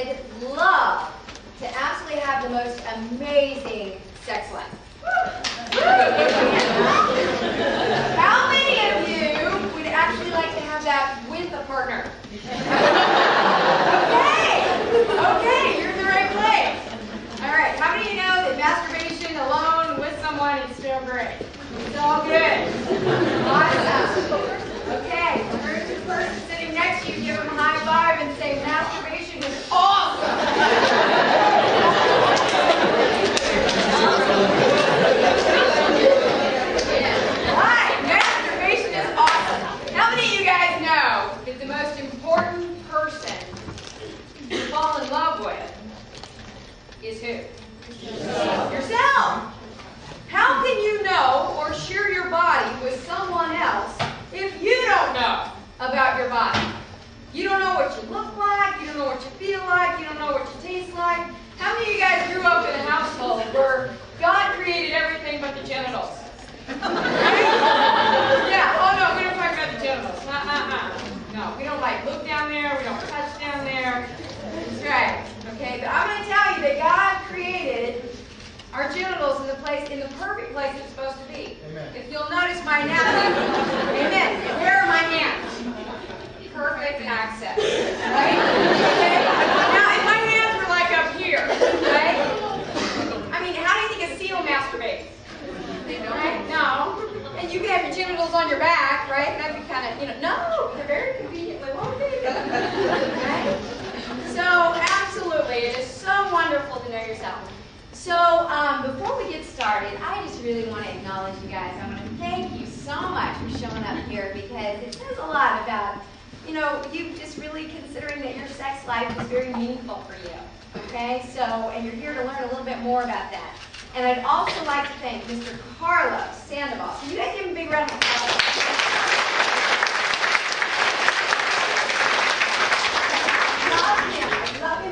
would love to absolutely have the most amazing sex life? How many of you would actually like to have that with a partner? Okay, you're in the right place. All right, how many of you know that masturbation alone with someone is still great? It's all good. Awesome. Okay, turn to the person sitting next to you, give them a high five and say, masturbation is awesome. Right, masturbation is awesome. How many of you guys know that the most important person to fall in love with is who? Yourself. How can you know or share your body with someone else if you don't know about your body? You don't know what you look like, you don't know what you feel like, you don't know what you taste like. How many of you guys grew up in a household where God created everything but the genitals? Right? Yeah, oh no, we don't talk about the genitals. No, we don't like look down there, we don't touch down there. That's right. Okay, but I'm going to tell you that God created our genitals in the perfect place it's supposed to be. Amen. If you'll notice my napkin, amen. Where are my hands? Perfect access. Right? Okay? Now, if my hands were like up here, right? I mean, how do you think a seal masturbates? Right? No. And you could have your genitals on your back, right? That'd be kind of, no, they're very conveniently located. Right? So, absolutely, it is so wonderful to know yourself. So, before we get started, I just really want to acknowledge you guys. I want to thank you so much for showing up here because it says a lot about, you just really considering that your sex life is very meaningful for you. Okay? So, and you're here to learn a little bit more about that. And I'd also like to thank Mr. Carlos Sandoval. So you guys give him a big round of applause.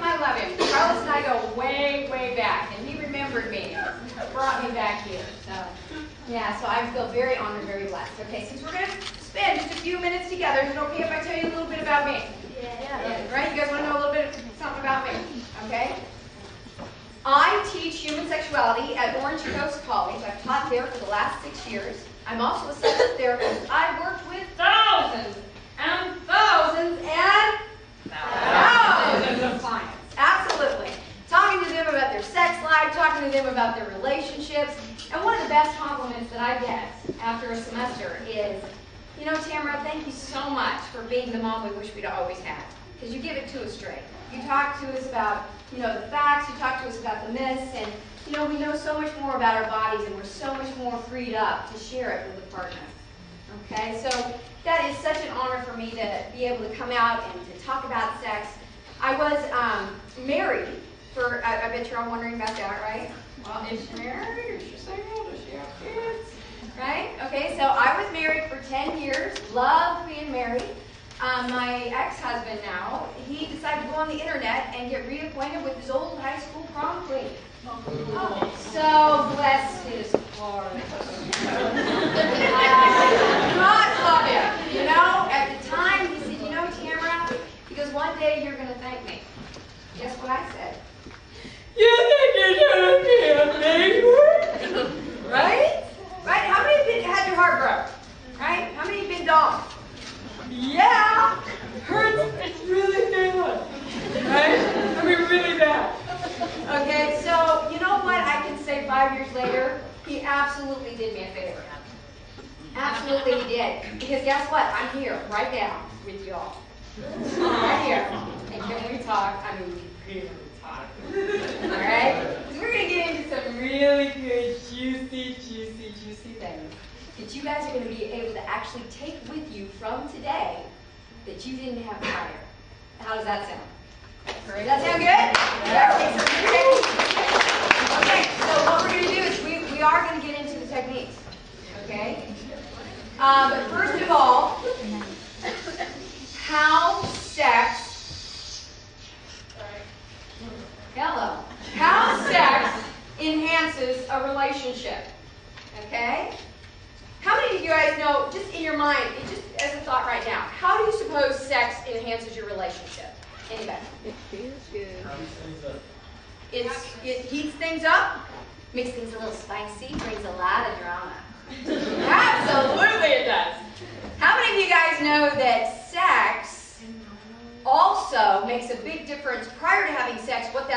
I love him. Carlos and I go way, way back, and he remembered me, brought me back here. So, yeah, so I feel very honored, very blessed. Okay, since we're going to spend just a few minutes together, is it okay if I tell you a little bit about me? Yeah. Right? You guys want to know a little bit something about me? Okay? I teach human sexuality at Orange Coast College. I've taught there for the last 6 years. I'm also a sex therapist. I've worked with thousands and thousands and thousands of clients. Absolutely. Talking to them about their sex life, talking to them about their relationships. And one of the best compliments that I get after a semester is, Tamara, thank you so much for being the mom we wish we'd always had. Because you give it to us straight. You talk to us about, the facts, you talk to us about the myths, and, we know so much more about our bodies, and we're so much more freed up to share it with a partner. Okay, so that is such an honor for me to be able to come out and to talk about sex. I was married for, I bet you're all wondering about that, right? Well, is she married? Is she single? Does she have kids? Right? Okay, so I was married for 10 years, loved being married. My ex-husband now, he decided to go on the internet and get reacquainted with his old high school prom queen. Oh, so bless his heart. God love him. At the time, he said, Tamara, he goes, one day you're going to thank me. Guess what I said? You think you're going to be a neighbor? Right? Right? How many have had your heart broke? Right? How many have been dogged? Yeah! Hurts. It's really bad. Right? I mean, really bad. Okay, so you know what I can say 5 years later? He absolutely did me a favor. Absolutely he did. Because guess what? I'm here right now with y'all. Right here. And can we talk? I mean, we really talk. Alright? So we're going to get into some really good, juicy things that you guys are going to be able to actually take with you from today that you didn't have prior. How does that sound? Does that sound good? Okay, so what we're going to do is we are going to get into the techniques. Okay? But first of all, how sex enhances a relationship. Okay? How many of you guys know, just in your mind, just as a thought right now, how do you suppose sex enhances your relationship? Anybody? It feels good. It heats things up, makes things a little spicy, brings a lot of drama. Absolutely it does. How many of you guys know that sex also makes a big difference prior to having sex, what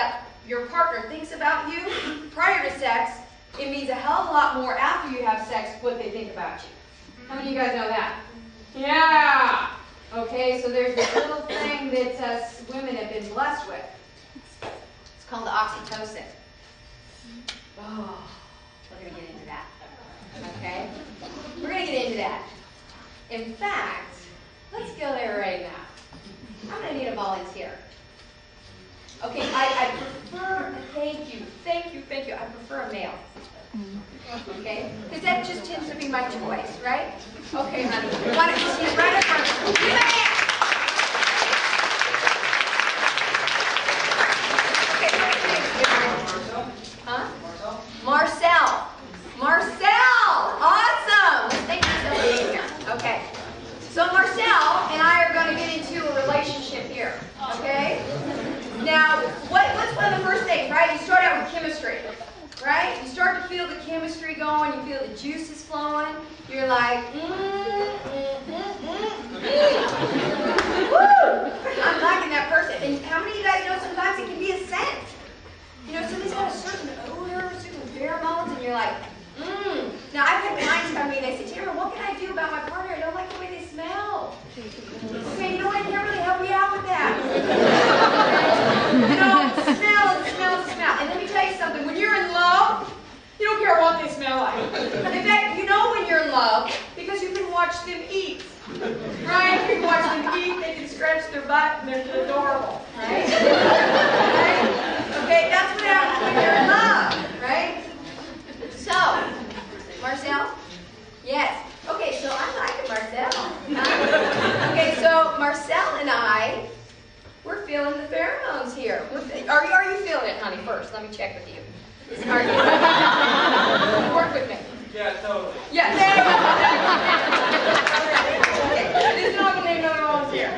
your partner thinks about you prior to sex? It means a hell of a lot more after you have sex what they think about you. How many of you guys know that? Yeah. Okay, so there's this little thing that us women have been blessed with. It's called the oxytocin. Oh, we're going to get into that. Okay? We're going to get into that. In fact, let's go there right now. I'm going to need a volunteer. Okay, I prefer, thank you, I prefer a male. Okay? Because that just tends to be my choice, right? Okay, honey. Why don't you stand right up front? Give me a hand! Okay, what's your name? Huh? Marcel. Marcel! Awesome! Thank you for being here. Okay. So Marcel and I are going to get into a relationship here. Okay? Now, what's one of the first things, right? You start out with chemistry. Right? You start to feel the chemistry going, you feel the juices flowing, you're like, woo! I'm liking that person. And how many of you guys know sometimes it can be a scent? You know, somebody's got a certain odor, certain pheromones, and you're like, Now, I've had clients come to me and they say, Tamara, what can I do about my partner? I don't like the way they smell. Okay, you know what? I can't really help you out with that. You know, smell. And let me tell you something. When you're in love, you don't care what they smell like. In fact, you know when you're in love because you can watch them eat. Right? You can watch them eat, they can scratch their butt, and they're adorable. Right? Right? Okay, that's what happens when you're in love. Right? So, Marcel? Yes. Okay, so I like it, Marcel. Okay, so Marcel and I, we're feeling the pheromones here. Are you feeling it, honey, first? Let me check with you. Are you? Work with me. Yeah, totally. Yeah, there you go. Okay, this dog will name no wrongs here.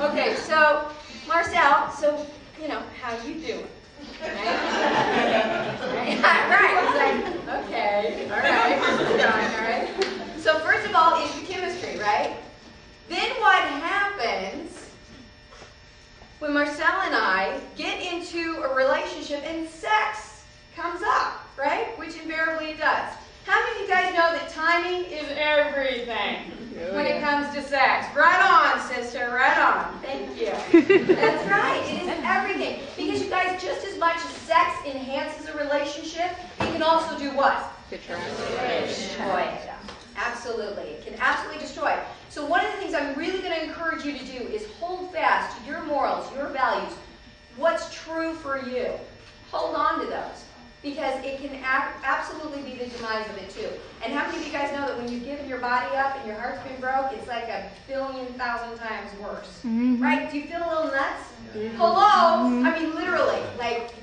Okay, so, Marcel, so, you know, how you doing? Right? Right. It's like, okay, all right, all right. So first of all, it's the chemistry, right? Then what happens when Marcel and I get into a relationship and sex comes up, right? Which invariably it does. How many of you guys know that timing is everything when it comes to sex? Right on, sister, right on. Thank you. That's right, it is everything. Because you guys, just as much as sex enhances a relationship, it can also do what? Destroy it. Absolutely. It can absolutely destroy it. So one of the things I'm really going to encourage you to do is hold fast to your morals, your values, what's true for you. Hold on to those. Because it can absolutely be the demise of it too. And how many of you guys know that when you've given your body up and your heart's been broke, it's like 1,000,000,000 times worse? Right? Do you feel a little nuts? Hello? I mean, literally. Like,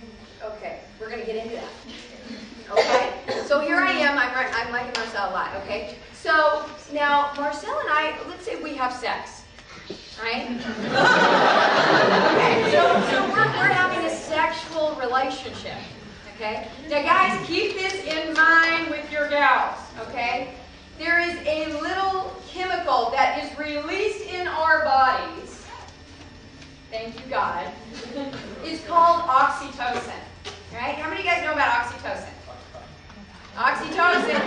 okay, we're going to get into that. Okay? So here I am. I'm liking Marcel a lot. Okay? So now, Marcel and I, let's say we have sex. Right? Okay, so we're having a sexual relationship. Okay? Now guys, keep this in mind with your gals, okay? There is a little chemical that is released in our bodies, thank you God, it's called oxytocin, right? How many of you guys know about oxytocin? Oxytocin,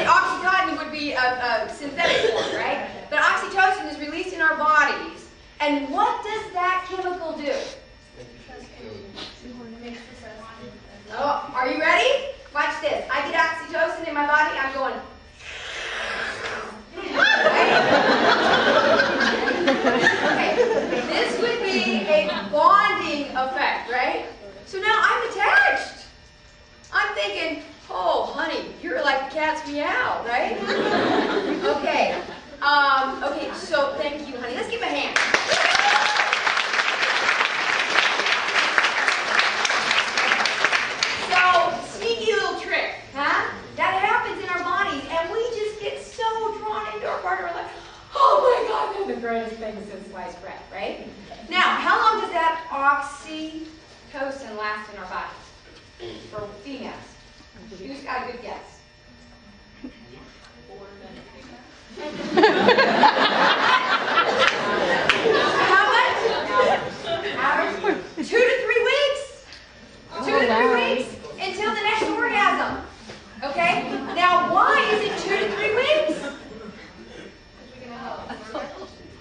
oxycontin would be a synthetic form, right? But oxytocin is released in our bodies, and what does that chemical do? Oh, are you ready? Watch this. I get oxytocin in my body, I'm going. Okay, this would be a bonding effect, right? So now I'm attached. I'm thinking, oh, honey, you're like the cat's meow, right? Okay. Okay, so thank you, honey. Let's give a hand. Sneaky little trick, huh? That happens in our body. eggs and sliced bread, right? Now, how long does that oxytocin last in our bodies for females? Who's got a good guess? 4 minutes. How much? Average? 2 to 3 weeks. 2 to 3 weeks until the next orgasm. Okay? Now, why is it 2 to 3 weeks?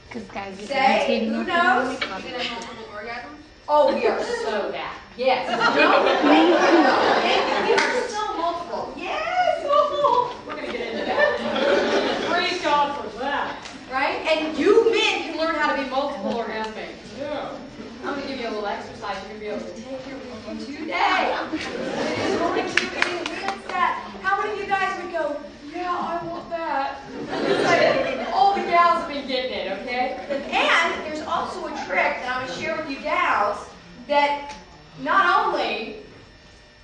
Because guys, Say, who knows? Oh, we are so bad. Yes. No, thank you. We are so multiple. Yes. We're going to get into that. Praise God for that. Right? And you men can learn how to be multiple orgasmic. Yeah. I'm going to give you a little exercise you're going to be able to take here with you today. It is going to enhance that. How many of you guys would go, yeah, I want that? It's like, all the gals have been getting it, okay? And there's also a trick that I'm going to share with you gals that not only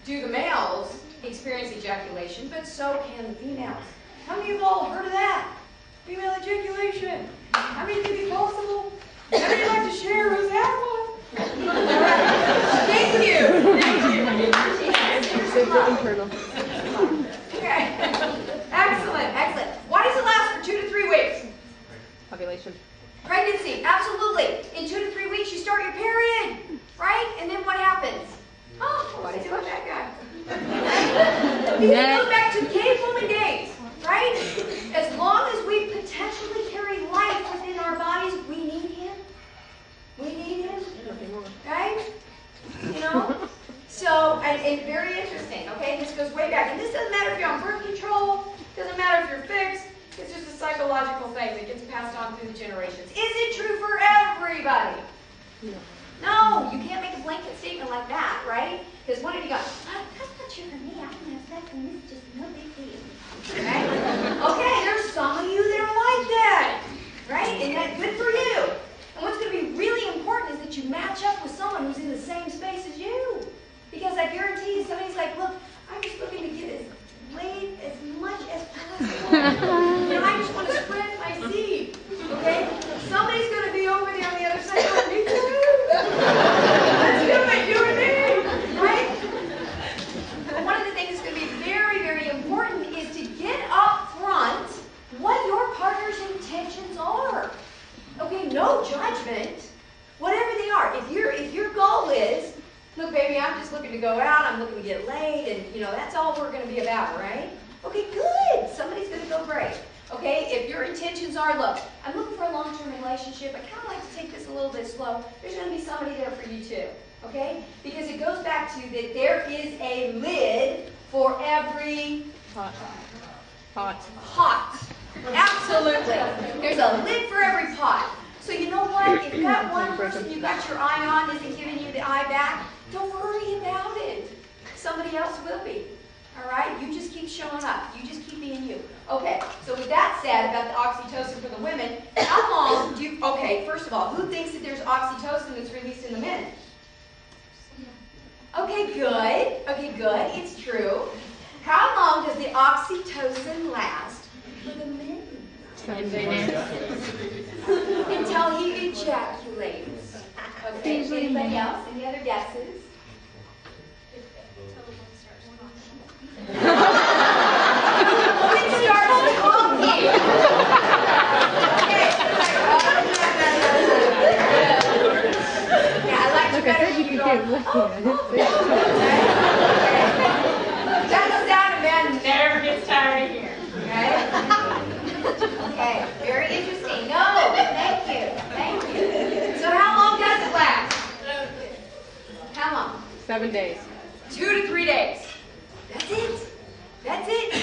do the males experience ejaculation, but so can the females. How many of you all heard of that? Female ejaculation. How many think it's possible? How many like to share who's had one? Thank you. Okay. Excellent, excellent. Why does it last for 2 to 3 weeks? Population. Pregnancy, absolutely. In 2 to 3 weeks, you start your period, right? And then what happens? Oh, what's it doing with that guy? It goes back to cavewoman days, right? As long as we potentially carry life within our bodies, we need him. We need him, right? You know? So, and very interesting, okay? This goes way back. And this doesn't matter if you're on birth control, doesn't matter if you're fixed. It's just a psychological thing that gets passed on through the generations. Is it true for everybody? No, you can't make a blanket statement like that, right? Because one of you goes, oh, that's not true for me. I can have sex and this is just no big deal. Right? Okay, there's some of you that are like that, right? And that's good for you. And what's going to be really important is that you match up with someone who's in the same space as you. Because I guarantee you, somebody's like, look, I'm just looking to get as laid as much as possible. And I just want to spread my seed. Okay? Somebody's going to be over there on the other side going, me too. Let's do it, you and me. Right? But one of the things that's going to be very, very important is to get up front what your partner's intentions are. Okay, no judgment. Whatever they are. If your goal is, look, baby, I'm just looking to go out, I'm looking to get laid, and, you know, that's all we're going to be about, right? Okay, good. Somebody's going to go great. Okay, if your intentions are, look, I'm looking for a long-term relationship, I kind of like to take this a little bit slow, there's going to be somebody there for you too, okay? Because it goes back to that there is a lid for every pot. Absolutely. There's a lid for every pot. So you know what? If that one person you got your eye on isn't giving you the eye back, don't worry about it. Somebody else will be. All right? You just keep showing up. You just keep being you. Okay, so with that said about the oxytocin for the women, how long do you, okay, first of all, who thinks that there's oxytocin that's released in the men? Okay, good. Okay, good. It's true. How long does the oxytocin last for the men? 10 minutes. Until he ejaculates. Okay, anybody else? Any other guesses? When it starts talking. Okay. Yeah, I like to better you That's the sound a man never gets tired of hearing. Okay? Okay, very interesting. No, thank you. Thank you. So how long does it last? How long? 7 days. 2 to 3 days. That's it. That's it.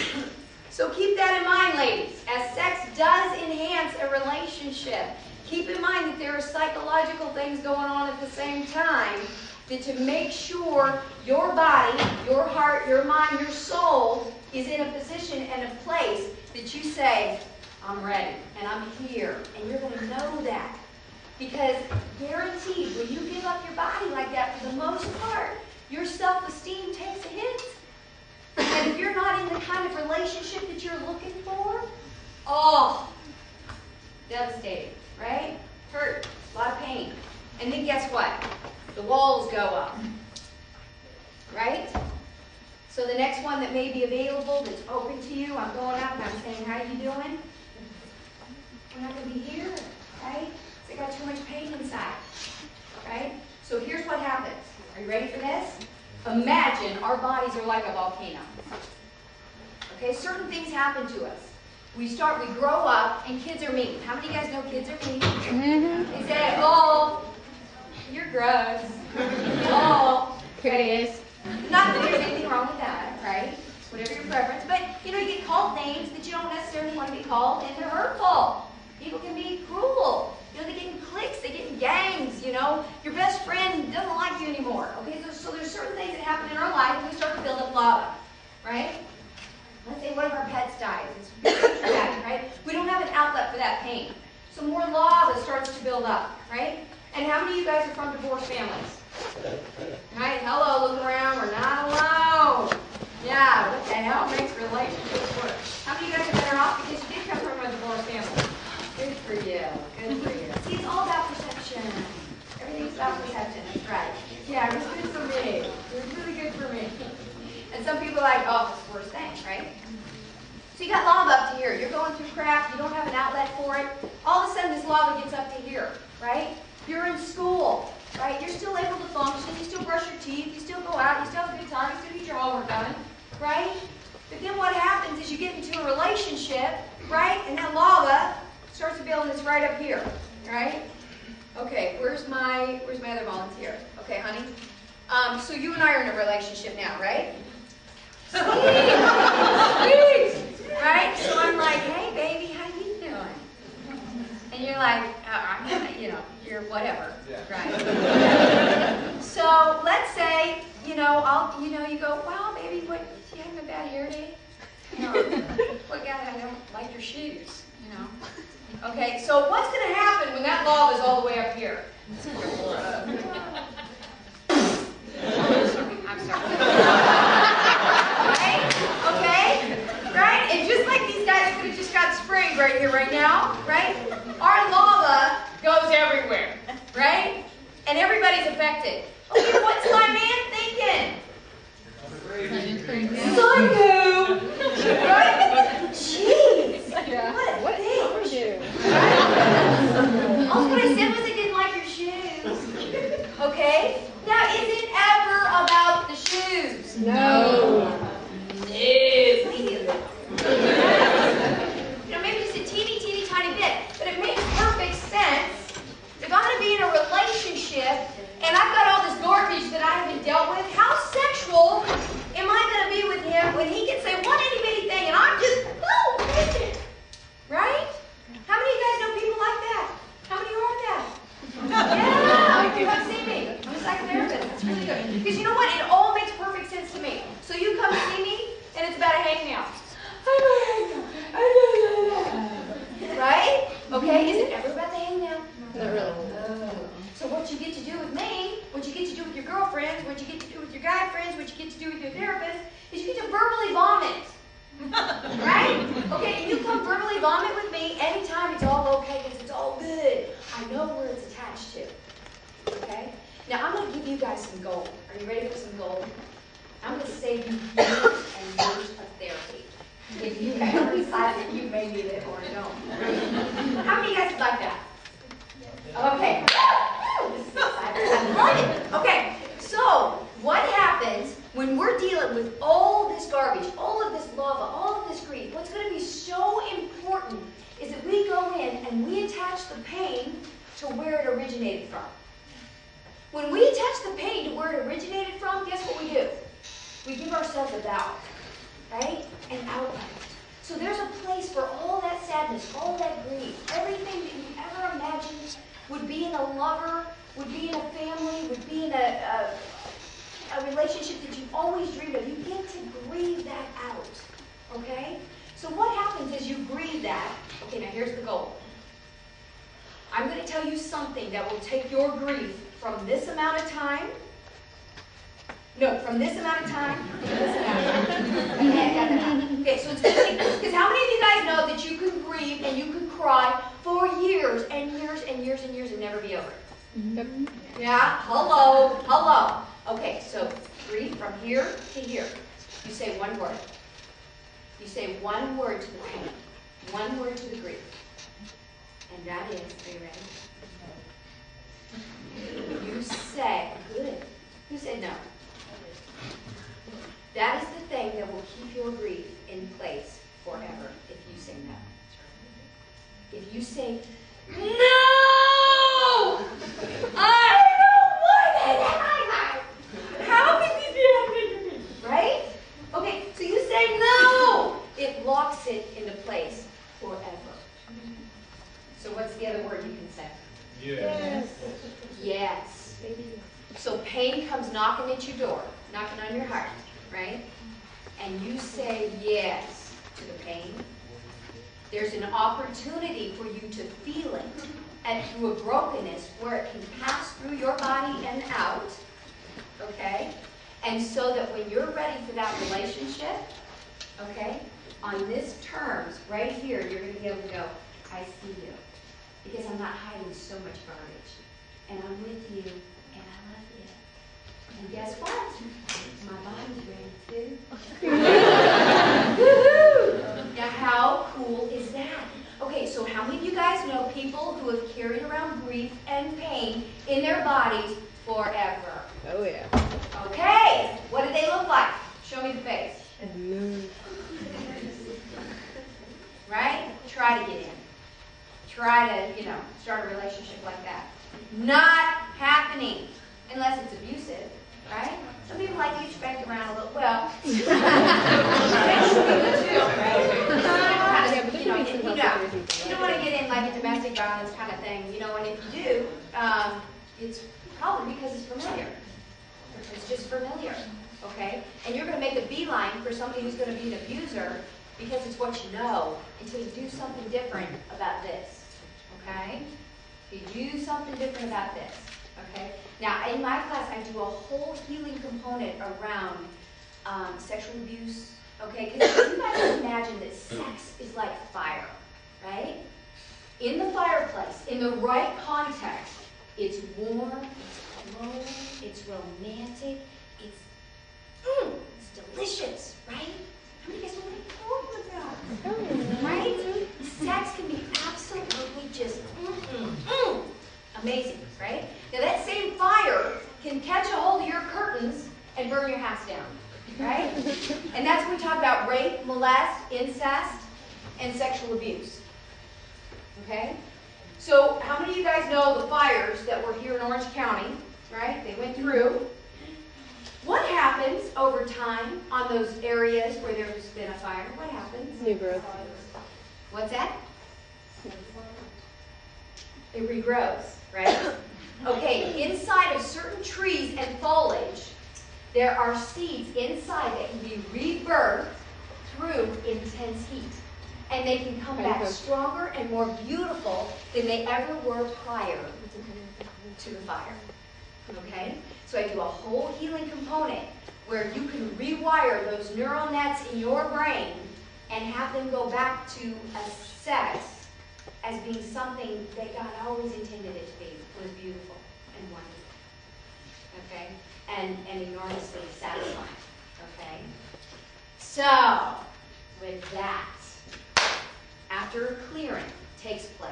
So keep that in mind, ladies. As sex does enhance a relationship, keep in mind that there are psychological things going on at the same time, that to make sure your body, your heart, your mind, your soul is in a position and a place that you say, I'm ready, and I'm here, and you're going to know that. Because guaranteed, when you give up your body like that, for the most part, your self-esteem takes a hit. And if you're not in the kind of relationship that you're looking for, oh, devastating, right? Hurts. guess what? The walls go up, right? So the next one that may be available that's open to you, I'm going up and I'm saying, how you doing? I'm not going to be here, right? Because I got too much pain inside, right? So here's what happens. Are you ready for this? Imagine our bodies are like a volcano. Okay, certain things happen to us. We grow up, and kids are mean. How many of you guys know kids are mean? They say, oh, you're gross. Oh, Here it is. not that there's anything wrong with that, right? Whatever your preference. But, you know, you get called names that you don't necessarily want to be called, and they're hurtful. People can be cruel. You know, they get in cliques, they get in gangs, you know. Your best friend doesn't like you anymore, okay? So there's certain things that happen in our life, and we start to build up lava, right? Let's say one of our pets dies. It's bad, right? We don't have an outlet for that pain. So more lava starts to build up, right? And how many of you guys are from divorced families? Right? Hello, look around. We're not alone. Yeah, what the hell makes relationships work? How many of you guys are better off because you did come from a divorced family? Good for you. Good for you. See, it's all about perception. Everything's about perception. That's right. Yeah, it was good for me. It was really good for me. And some people are like, oh, it's the worst thing, right? So you got lava up to here. You're going through crap. You don't have an outlet for it. All of a sudden, this lava gets up to here, right? You're in school, right? You're still able to function. You still brush your teeth. You still go out. You still have a good time. You still get your homework done, right? But then what happens is you get into a relationship, right? And that lava starts to build, and it's right up here, right? Okay, where's my other volunteer? Okay, honey. So you and I are in a relationship now, right? Sweet, sweet, right? So I'm like, hey, baby, how you doing? And you're like, you know, you're whatever, right? So let's say, you you go, wow, baby, what? You having a bad hair day? No. Well, God, I don't like your shoes, you know. Okay, so what's going to happen when that lava is all the way up here? I'm sorry. Right? Okay? Right? And just like these guys could have just got sprayed right here, right now, right? Our lava goes everywhere, right? And everybody's affected. Okay, what's my man thinking? Psycho! Right? Jeez! Yeah. What a bitch! Right? All what I said was I didn't like your shoes. Okay? Now, is it ever about the shoes? No. Please. Maybe just a teeny, teeny, tiny bit. But it makes perfect sense. If I'm going to be in a relationship and I've got all this garbage that I haven't dealt with, how sexual am I going to be with him when he can say one itty bitty thing and I'm just, oh, bitch. Right? How many of you guys know people like that? How many are that? Yeah, come see me. I'm a psychotherapist. That's really good. Because you know what? It all makes perfect sense to me. So you come see me, and it's about a hangnail. Right? Okay? Is it ever about the hangnail? Not really. So what you get to do with me, what you get to do with your girlfriends, what you get to do with your guy friends, what you get to do with your therapist, is you get to verbally vomit. Right? Okay, and you come verbally vomit with me anytime it's all okay because it's all good. I know where it's attached to. Okay? Now I'm going to give you guys some gold. Are you ready for some gold? I'm going to save you years and years of therapy. If you ever decide that you may need it or don't. How many of you guys like that? Okay. This is exciting. I love it. Okay, so what happens when we're dealing with all this garbage, all of this lava, all of this grief? What's going to be so important is that we go in and we attach the pain to where it originated from. When we attach the pain to where it originated from, guess what we do? We give ourselves a valve, right? An outlet. So there's a place for all that sadness, all that grief, everything that you ever imagined would be in a lover, would be in a family, would be in a relationship that you've always dreamed of. You get to grieve that out, okay? So what happens is you grieve that. Okay, now here's the goal. I'm going to tell you something that will take your grief from this amount of time. No, from this amount of time to this amount of time. Okay, I got that. Okay, so it's going to take, because how many of you guys know that you can grieve and you can cry for years and years and years and years and never be over it? Yeah, hello, hello. Okay, so grief from here to here. You say one word. You say one word to the pain, one word to the grief. And that is, are you ready? You say, good. Who said no? That is the thing that will keep your grief in place forever if you say no. If you say, no! I don't want it! How can you do that to me? Right? Okay, so you say no! It locks it into place forever. So what's the other word you can say? Yes. Yes. So pain comes knocking at your door, knocking on your heart, right? And you say yes to the pain. There's an opportunity for you to feel it and through a brokenness where it can pass through your body and out, okay? And so that when you're ready for that relationship, okay, on this terms, right here, you're going to be able to go, I see you. Because I'm not hiding so much garbage. And I'm with you, and I love you. And guess what? My body's ready too. Woohoo! Now, how cool is that? Okay, so how many of you guys know people who have carried around grief and pain in their bodies forever? Oh, yeah. Okay, what do they look like? Show me the face. Right? Try to get in. Try to, start a relationship like that. Not happening unless it's abusive, right? Some people like to get spanked around a little. Well, you don't want to get in like a domestic violence kind of thing, and if you do, it's probably because it's familiar. It's just familiar, okay? And you're going to make a beeline for somebody who's going to be an abuser because it's what you know until you do something different about this, okay? You do something different about this, okay? Now, in my class, I do a whole healing component around sexual abuse, okay? Because you guys imagine that sex is like fire, right? In the fireplace, in the right context, it's warm, it's glowing, it's romantic, it's delicious, right? How many of you guys want to make love with that? Right? Sex can be absolutely just amazing, right? Now that same fire can catch a hold of your curtains and burn your house down, right? And that's when we talk about rape, molest, incest, and sexual abuse. Okay? So how many of you guys know the fires that were here in Orange County, right? They went through. What happens over time on those areas where there's been a fire? What happens? New growth. What's that? It regrows, right? Okay, inside of certain trees and foliage, there are seeds inside that can be rebirthed through intense heat. And they can come back stronger and more beautiful than they ever were prior to the fire. Okay? So I do a whole healing component where you can rewire those neural nets in your brain and have them go back to a sex as being something that God always intended it to be, was beautiful and wonderful. Okay? And enormously satisfying. Okay? So, with that, after a clearing takes place,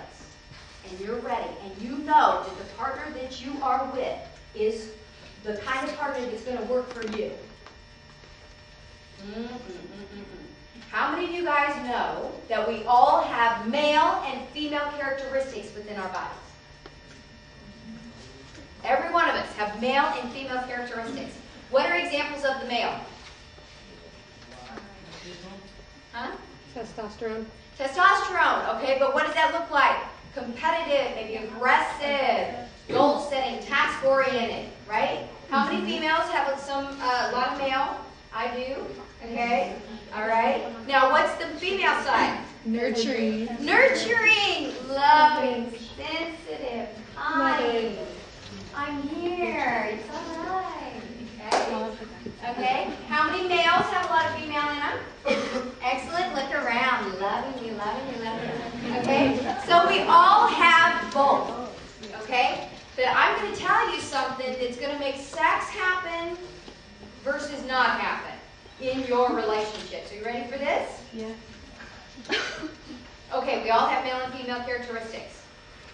and you're ready, and you know that the partner that you are with is the kind of partner that's going to work for you. How many of you guys know that we all have male and female characteristics within our bodies? Every one of us have male and female characteristics. What are examples of the male? Huh? Testosterone. Testosterone, okay, but what does that look like? Competitive, maybe aggressive, goal-setting, task-oriented, right? How many females have a lot of male? I do, okay, all right. Now, what's the female side? Nurturing. Nurturing, loving, sensitive, kind. I'm here, it's all right, okay? Okay, how many males have a lot of female in them? Excellent, look around, loving you, loving you, loving you. Okay, so we all have both, okay? But I'm going to tell you something that's going to make sex happen versus not happen in your relationships. Are you ready for this? Yeah. Okay, we all have male and female characteristics.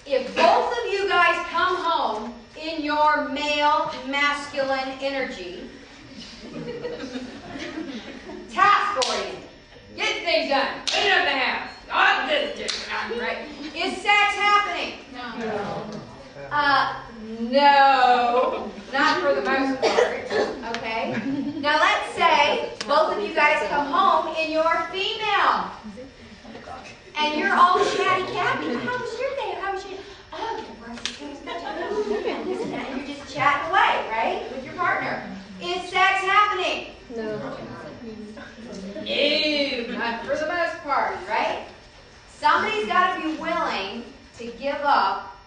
If both of you guys come home in your male masculine energy, task-oriented, get things done, clean up the house, all this, right? Is sex happening? No. No, not for the most part, okay? Now let's say both of you guys come home and you're female. And you're all chatty-catty. How was your day? How was your day? Oh, and this and that. And you're just chatting away, right? With your partner. Is sex happening? No. No, not for the most part, right? Somebody's got to be willing to give up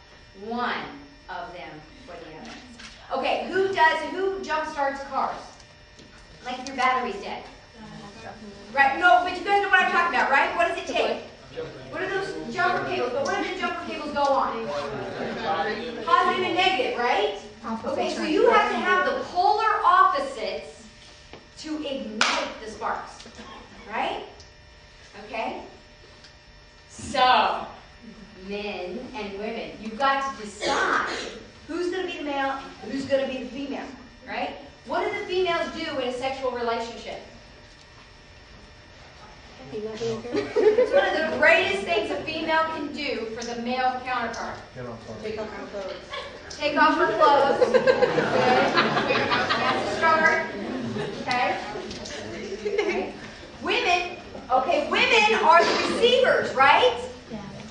one of them for the other. Okay, who jump starts cars? Like if your battery's dead. Right? No, but you guys know what I'm talking about, right? What does it take? What are those jumper cables? But what do the jumper cables go on? Positive and negative, right? Okay, so you have to have the polar opposites to ignite the sparks, right? Okay? So, men and women, you've got to decide who's going to be the male and who's going to be the female, right? What do the females do in a sexual relationship? It's one of the greatest things a female can do for the male counterpart. Take off her clothes. Take off her clothes. That's a start. Okay? Women, women are the receivers, right?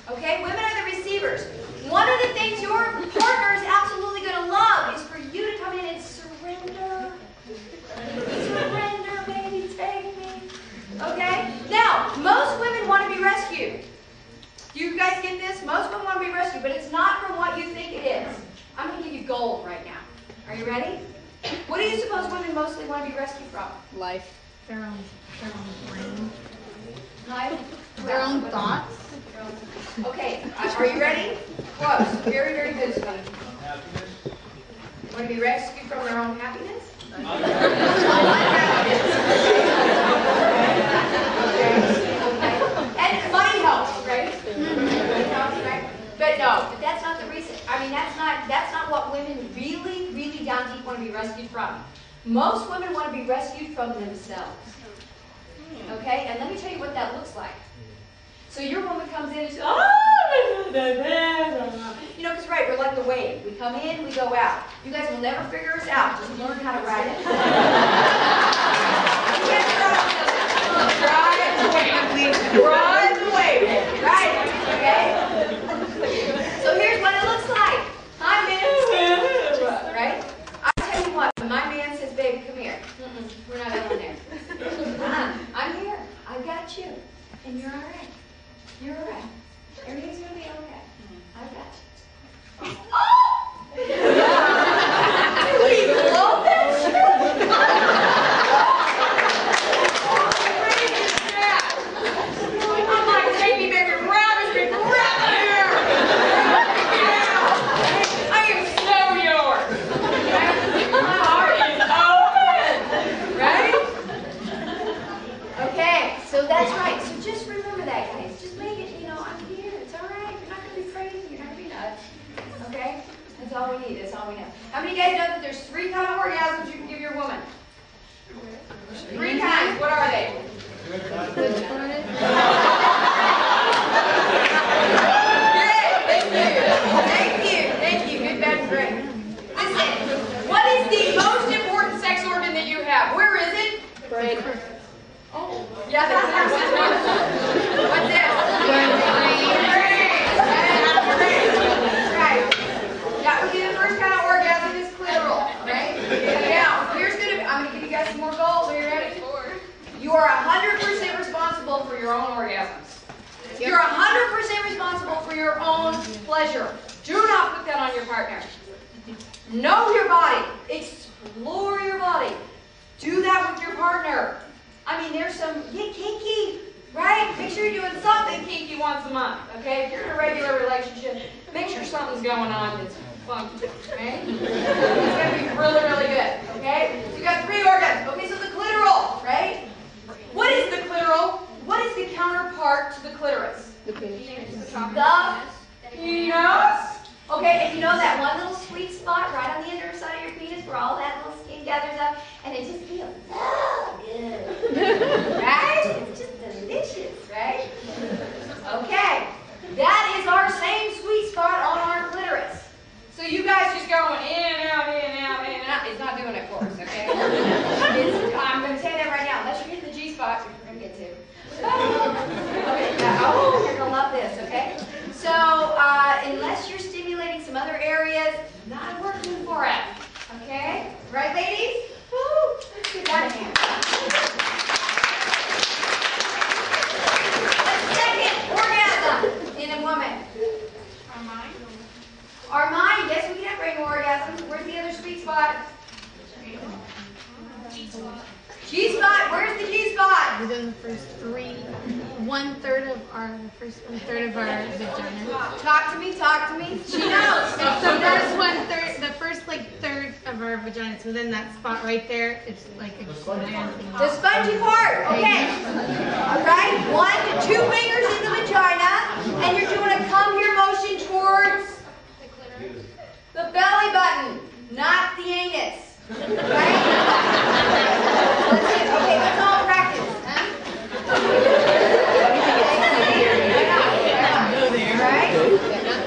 Okay, women are the receivers. One of the things your partner is absolutely going to love is for you to come in and surrender. Surrender, baby, take me. Okay? Now, most women want to be rescued. Do you guys get this? Most women want to be rescued, but it's not from what you think it is. I'm going to give you gold right now. Are you ready? What do you suppose women mostly want to be rescued from? Life. Their own brain. Life? Their own thoughts. Okay, are you ready? Close. Very, very good, Steve. Want to be rescued from their own happiness? And money helps, right? Money helps, right? But no, but that's not the reason. I mean, that's not what women really, really down deep want to be rescued from. Most women want to be rescued from themselves. Okay? And let me tell you what that looks like. So your woman comes in and says, oh, you know, because right, we're like the wave. We come in, we go out. You guys will never figure us out. Just learn how to ride it. Ride the wave. Ride it. Okay? So here's what it looks like. Hi, man. Right? I tell you what, when my man says, baby, come here. We're not going there. I'm here. I got you. And you're all right. You're all right. Everything's going to be okay. I got you. Oh! We love that shit. I'm like, take me, baby, ravish me, grab me here. I am so yours. My heart is open. Right? Okay, so that's right. So just remember that, guys. Just make it, you know, I'm here. It's all right. You're not going to be crazy. You're not going to be nuts. Okay? That's all we need. That's all we know. How many guys know that there's 3 kinds of orgasms you can give your woman? 3 kinds. What are they? Good. Thank you. Good, bad, great. Listen, what is the most important sex organ that you have? Where is it? Brain. Oh, yeah, that's what's this? Right. That would be the first kind of orgasm is clitoral, right? Now, I'm going to give you guys some more gold. Are you ready? You are 100% responsible for your own orgasms. You're 100% responsible for your own pleasure. Do not put that on your partner. Know your body. Explore your body. Do that with your partner. I mean, there's some, get kinky, right? Make sure you're doing something kinky once a month, okay? If you're in a regular relationship, make sure something's going on that's funky, okay? It's gonna be really, really good, okay? So you got 3 organs. Okay, so the clitoral, right? What is the clitoral? What is the counterpart to the clitoris? The penis. The penis. Okay, and you know that one little sweet spot right on the underside of your penis where all that little skin gathers up and it just feels so good. Right? It's just delicious, right? Okay, that is our same sweet spot on our clitoris. So you guys just going in and out, in and out, in and out. It's not doing it for us, okay? I'm going to say that right now. Unless you're hitting the G-spot, which we're going to get to. Okay, oh, you're going to love this, okay? So, unless you're stimulating some other areas, not working for it, okay? Right, ladies? Woo! Let's give that a hand. The second orgasm in a woman. Our mind, yes, we can have brain orgasms. Where's the other sweet spot? G-spot, where's the G-spot? Within the first one-third of our vagina. Talk to me, talk to me. She knows. The first third of our vagina. It's within that spot right there. It's like a gland. The spongy part, okay. All right, 1 to 2 fingers in the vagina, and you're doing a come here motion towards the belly button, not the anus. Right? Okay, let's all practice. Right?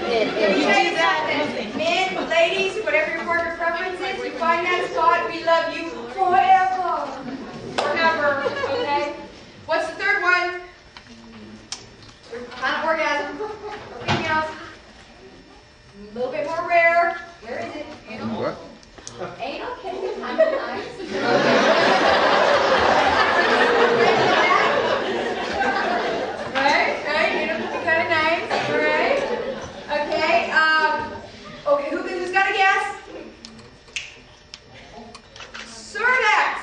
Let me tell you something. Men, ladies, whatever your partner preference is, you find that spot, we love you forever. Forever, okay? What's the third one? Kind of orgasm. Females. A little bit more rare. Where is it? Anal. What? Anal can be kind of nice. Right? Anal can be kind of nice. Right? Okay. Okay. Who's got a guess? Cervix.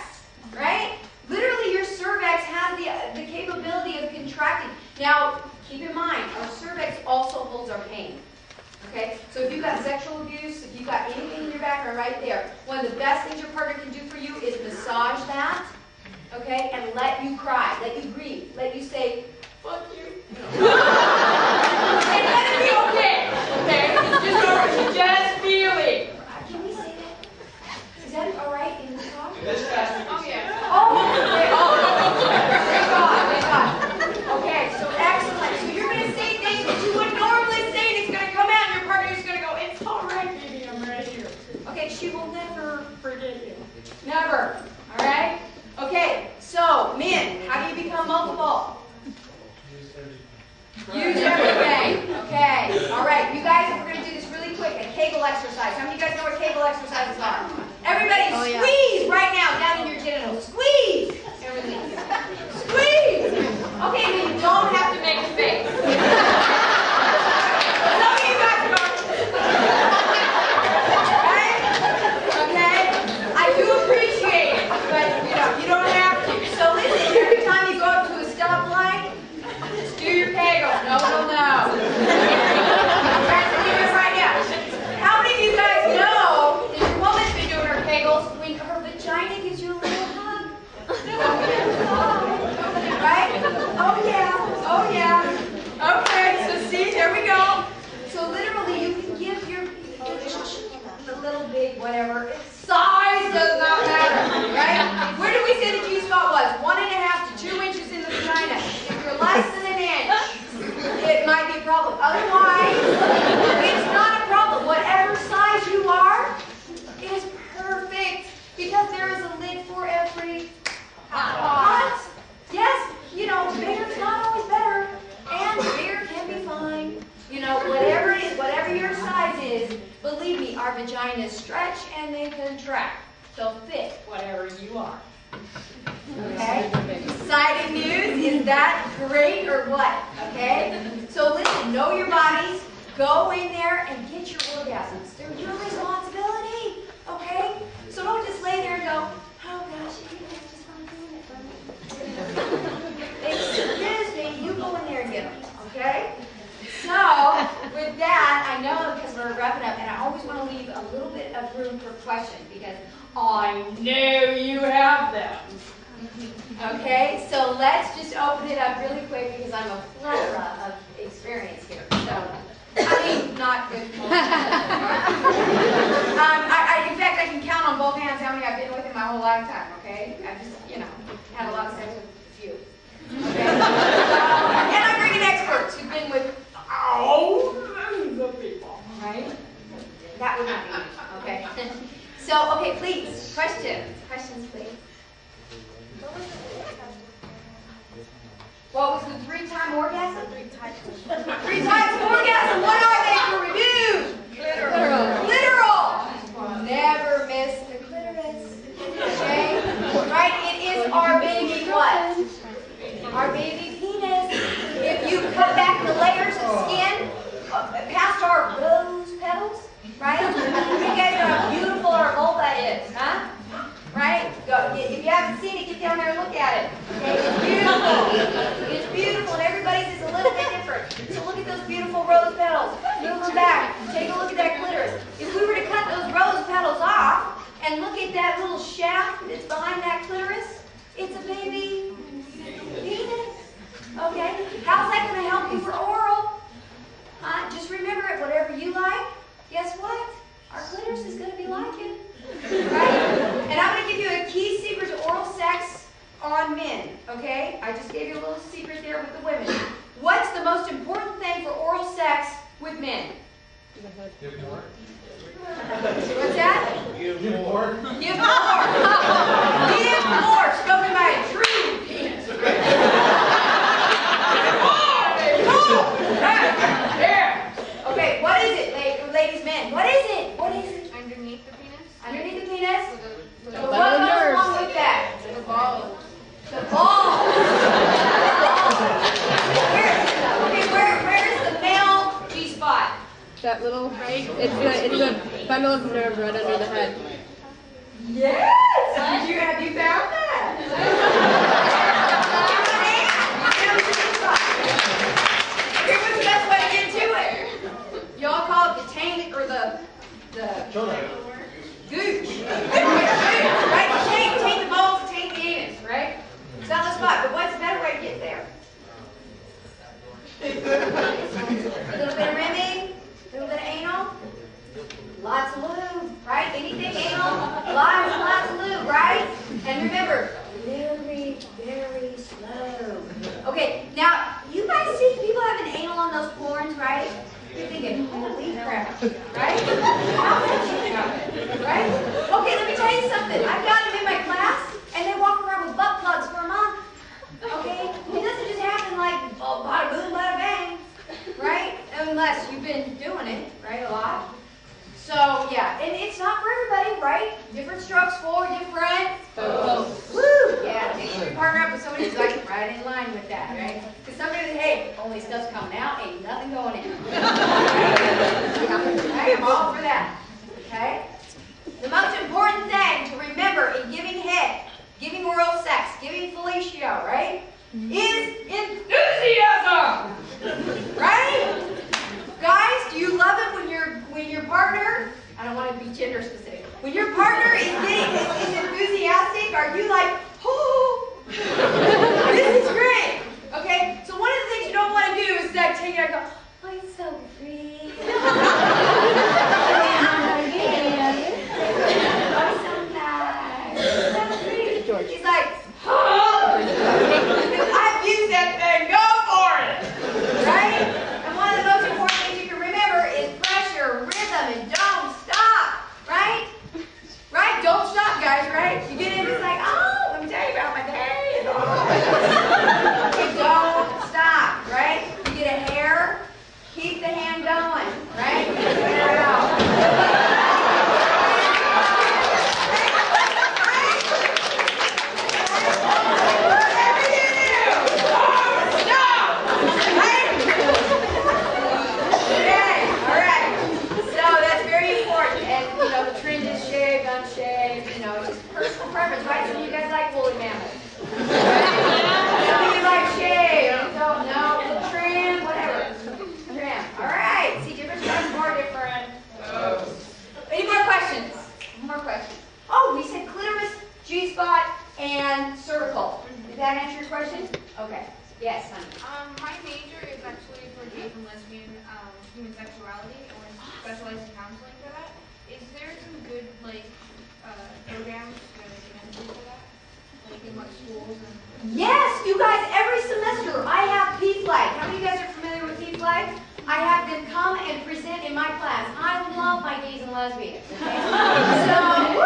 Right? Literally, your cervix has the capability of contracting. Now, keep in mind, our cervix also holds our pain. Okay, so if you've got sexual abuse, if you've got anything in your background right there, one of the best things your partner can do for you is massage that, okay, and let you cry, let you grieve, let you say, fuck you. And let it be okay, okay? Just feel it. Can we say that? Is that all right in the talk? Oh, yeah. Oh, okay. Thank God, thank God. Okay, so excellent. So you're going to say things that you would normally say, and it's going to come out, and your partner's going to go, it's all right, baby, I'm right here. Okay, she will never forget you. Never. All right? Okay, so men, how do you become multiple? Use everything. Okay. All right, you guys, we're going to do this really quick, a Kegel exercise. How many of you guys know what Kegel exercises are? Everybody squeeze right now down in your genitals. Squeeze. And release. Squeeze. Okay, then you don't have to make a face. Some of you guys are right? Okay? I do appreciate it, but you don't have to. So listen, every time you go up to a stoplight, just do your Kegel. No one will know. Right now. How many of you guys know that your woman's been doing her Kegels when her vagina gives you a little hug? Right? Oh yeah. Oh yeah. Okay, so see, there we go. So literally you can give your the little big whatever. Size does not matter. Right? Where did we say the G-spot was? 1.5 to 2 inches in the vagina. If you're less than an inch, it might be a problem. Otherwise, it's not a problem. Whatever size you are is perfect because there is a lid for every pot. Yes, bigger's not always better, and bigger can be fine. Whatever it is, whatever your size is, believe me, our vaginas stretch and they contract. So fit whatever you are. Okay? Exciting news? Is that great or what? Okay? So listen, know your bodies. Go in there and get your orgasms. They're your responsibility. Okay? So don't just lay there and go, oh gosh, you guys just aren't doing it for me. Excuse me, you go in there and get them. Okay? So, with that, I know because we're wrapping up, and I always want to leave a little bit of room for question because I know you have them. Okay, so let's just open it up really quick because I'm a plethora of experience here. So, I mean, not good. In fact, I can count on both hands how many I've been with in my whole lifetime. Okay, I've just, had a lot of sex with a few. Okay, and I'm bringing experts who've been with thousands of people. Right? That would not be me. Okay. So, okay, please, questions, please. What was the 3-time orgasm? 3 times orgasm. What are they for review? Literal. Never miss the clitoris. Okay? Right? It is our baby what? Our baby penis. If you cut back the layers of skin past our rose petals, right? You guys know how beautiful our vulva is, huh? Right? If you haven't seen it, get down there and look at it. Okay? It's beautiful. It's beautiful, and everybody's is a little bit different. So look at those beautiful rose petals. Move them back. Take a look at that clitoris. If we were to cut those rose petals off and look at that little shaft that's behind that clitoris, it's a baby penis. Okay? How's that going to help you for oral? Just remember it. Whatever you like, guess what? Our clitoris is going to be like it. Right? And I'm going to give you a key secret to oral sex on men, okay? I just gave you a little secret there with the women. What's the most important thing for oral sex with men? Give more. What's that? Give more. Give more. Give more. Spoken by a true penis. Okay, what is it, ladies, men? What is it? What is it? Underneath the penis? Underneath the penis? With So what goes along with that? the balls. The ball. Where is the male G-spot? That little, right? It's the bundle of nerve right under the head. Yes! Have you found that? Okay, what's the best way to get to it? Y'all call it the taint or the gooch. Right? Taint the balls, taint the anus, right? It's not the spot, but what's a better way to get there? A little bit of rimming, a little bit of anal, lots of lube, right? Anything anal, lots and lots of lube, right? And remember, very, very slow. Okay, now, you guys see people having anal on those porns, right? You're thinking, holy crap, right? How did you happen, right? Okay, let me tell you something. I've got them in my class, and they walk around with butt plugs for a month. Okay? It doesn't just happen like, oh, bada boom, bada bang, right? Unless you've been doing it, right, a lot. So, yeah, and it's not for everybody, right? Different strokes for different folks. Woo! Yeah, make sure you partner up with somebody who's like right in line with that, right? Because somebody says, hey, only stuff's coming out, ain't nothing going in. Right? I'm all for that. Okay? The most important thing to remember in giving head, giving oral sex, giving fellatio, right? Is enthusiasm! Right? Guys, do you love it when your partner, I don't want to be gender specific, when your partner is enthusiastic, are you like, oh, this is great, okay? So one of the things you don't want to do is like take it out and go, oh, it's so free. Oh, so nice. So free. He's like, oh, I've used that thing, go for it, right? And one of the most important things you can remember is pressure, rhythm, and don't stop, right? Right? Don't stop, guys, right? You get in, it's like, oh, lesbians. Okay? So, woo!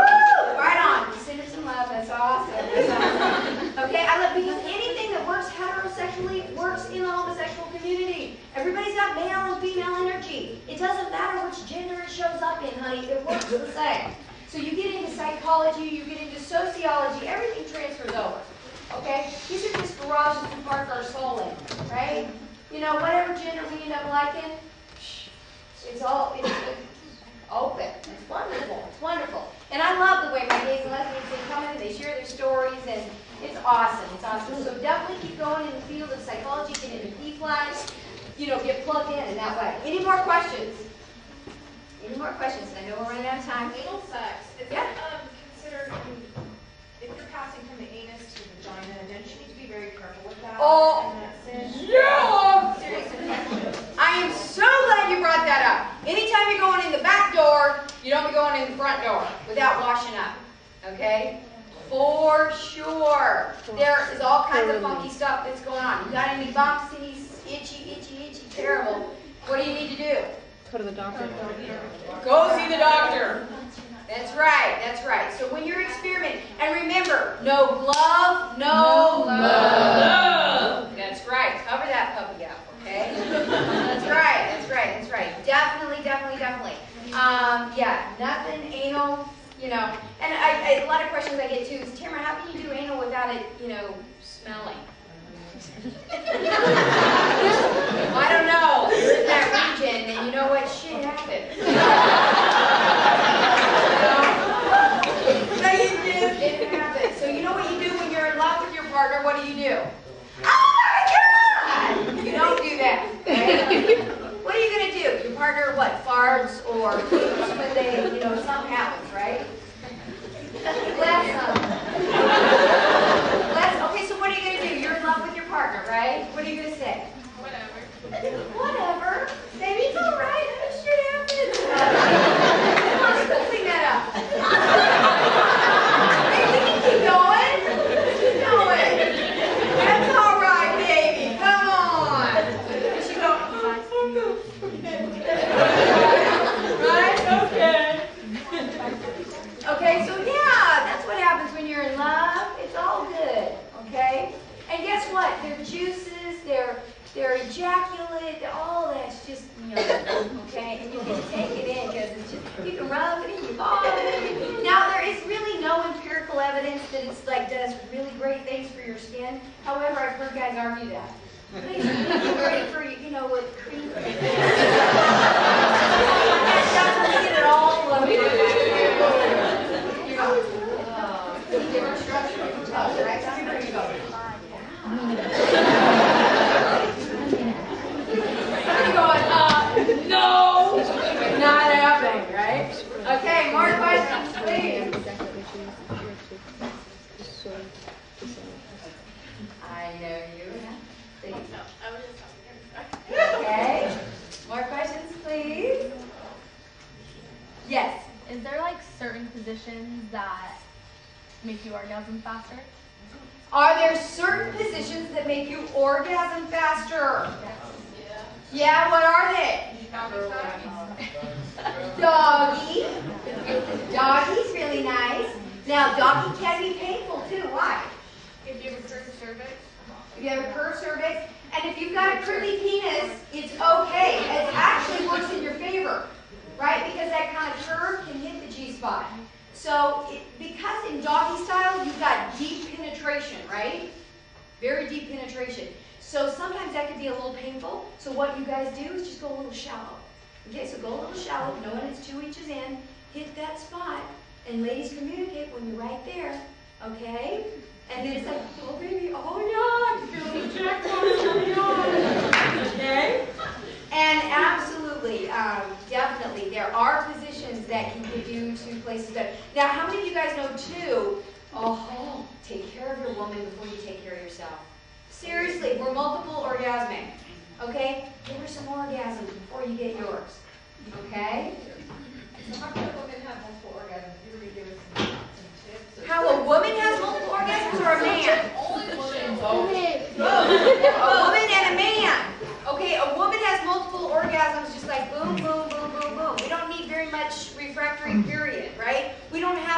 Right on. Send her some love. That's awesome. That's awesome. Okay, I love because anything that works heterosexually works in the homosexual community. Everybody's got male and female energy. It doesn't matter which gender it shows up in, honey. It works the same. So you get into psychology, you get into sociology, everything transfers over. Okay? These are just garages to park our soul in, right? You know, whatever gender we end up liking, it's open. It's wonderful. It's wonderful. And I love the way my gays and lesbians, they come in and they share their stories, and it's awesome. It's awesome. So definitely keep going in the field of psychology, get into P-Flash, you know, get plugged in that way. Any more questions? Any more questions? I know we're running out of time. Anal sex, is Yeah. that considered, if you're passing from the anus to the vagina, don't you need to be very careful with that? Oh, And that's it? yeah! Serious question. I am so glad you brought that up. Anytime you're going in the back door, you don't be going in the front door without washing up. Okay? For sure. There is all kinds of funky stuff that's going on. You got any bumps, any itchy, terrible. What do you need to do? Go to the doctor. Go see the doctor. That's right, that's right. So when you're experimenting, and remember, no glove, no love. That's right. Cover that puppy up, okay? That's right. Definitely. Yeah, nothing anal, you know. And a lot of questions I get too is, Tamara, how can you do anal without it, you know, smelling? I don't know. You're in that region, and you know what? Shit happens. So you do. It happens. So you know what you do when you're in love with your partner? What do you do? Oh my God! You don't do that. Right? What are you gonna do? Your partner what? Farts or poops when they, you know, something happens, right? Okay, so what are you gonna do? You're in love with your partner, right? What are you gonna say? Whatever. Baby, it's all right. That shit happens. Come on, let's clean that up. Hey, we can keep going. Keep going. That's all right, baby. Come on. And she go, right? Okay. Okay, so yeah, that's what happens when you're in love. It's all good, okay? And guess what? Their juices, their ejaculate, all that's just, you know, okay? And you can take it in because it's just, you can rub it in your body. Now, there is really no empirical evidence that it's like does really great things for your skin. However, I've heard guys argue that. It's really great for, you know, with cream. Get it all floating. Different structure, you can tell, right? There you go. No, not happening, right? Okay, more questions, please. I know you have. Please. No, I was just talking. Okay, more questions, please. Yes. Is there like certain positions that make you orgasm faster? Are there certain positions that make you orgasm faster? Yeah, what are they? Doggy. Doggy's really nice. Now, doggy can be painful too. Why? If you have a curved cervix. If you have a curved cervix, and if you've got a curly penis, it's okay. It actually works in your favor, right? Because that kind of curve can hit the G-spot. So, because in doggy style, you've got deep penetration, right? Very deep penetration. So sometimes that can be a little painful. So what you guys do is just go a little shallow. Okay, so go a little shallow, knowing it's 2 inches in, hit that spot, and ladies communicate when you're right there, okay? And then it's like, oh baby, oh yeah, I feel the jackpot, oh yeah, okay? And absolutely, definitely, there are positions that can get you to places better. Now, how many of you guys know too, take care of your woman before you take care of yourself? Seriously, we're multiple orgasmic, okay? Give her some orgasms before you get yours, okay? So how can a woman have multiple orgasms? You ever give us some tips? How a woman has multiple orgasms or a man? Only women. A woman and a man. Okay, a woman has multiple orgasms just like boom, boom, boom, boom, boom. We don't need very much refractory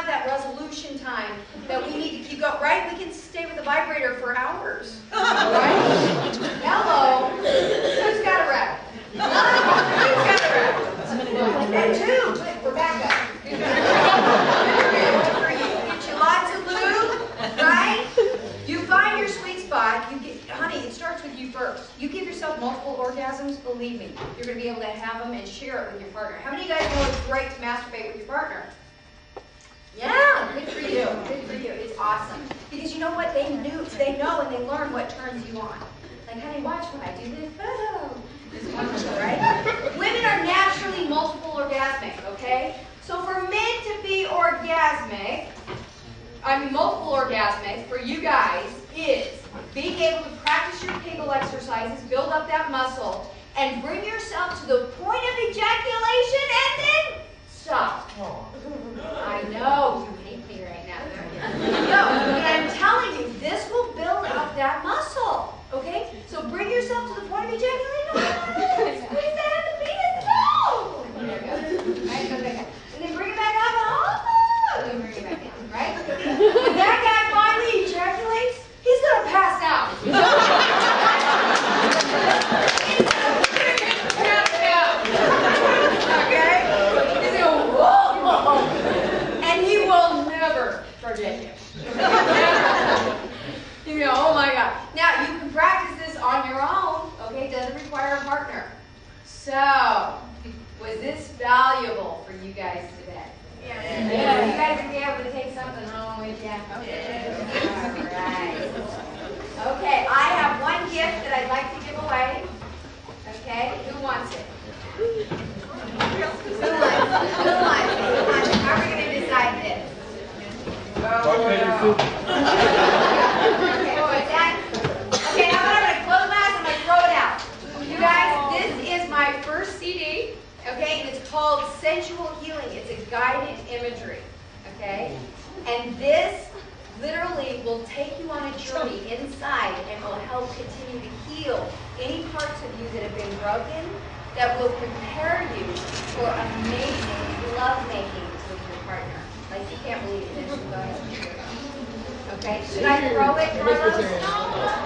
have that resolution time that we need to keep going, right? We can stay with the vibrator for hours, right? Hello, who's got a rabbit? Who's got a rabbit? And two, we're back up. Good for you. Get you lots of lube, right? You find your sweet spot. You get, honey, it starts with you first. You give yourself multiple orgasms, believe me, you're going to be able to have them and share it with your partner. How many of you guys know it's great to masturbate with your partner? Yeah, good for you. Good for you. It's awesome. Because you know what? They know and they learn what turns you on. Like, honey, watch when I do this. Oh, it's wonderful, right? Women are naturally multiple orgasmic, okay? So for men to be orgasmic, multiple orgasmic for you guys is being able to practice your Kegel exercises, build up that muscle, and bring yourself to the point of ejaculation and then stop. I know you hate me right now. No, but I'm telling you, this will build up that muscle. Okay? So bring yourself to the point of ejaculation. Squeeze that in the penis. No! There it goes. Right, go back up. And then bring it back up. Oh! And then bring it back down. Right? When that guy finally ejaculates, he's going to pass out. He's going to pass out. Okay? He's going to whoa! And he will never forget you. You go, oh my God. Now, you can practice this on your own, okay? It doesn't require a partner. So, was this valuable for you guys today? Yeah. You guys will be able to take something home with you. Okay. All right. Okay, I have one gift that I'd like to give away. Okay, who wants it? Who wants it? How are we going to decide this? Okay, how about I'm going to close my eyes and I'm going to throw it out. You guys, this is my first CD, okay, and it's called Sensual Healing. It's a guided imagery, okay? And this literally will take you on a journey inside and will help continue to heal any parts of you that have been broken, that will prepare you for amazing lovemaking with your partner. Like, you can't believe it. Go ahead. Okay, should I throw it, Carlos?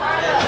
Carlos.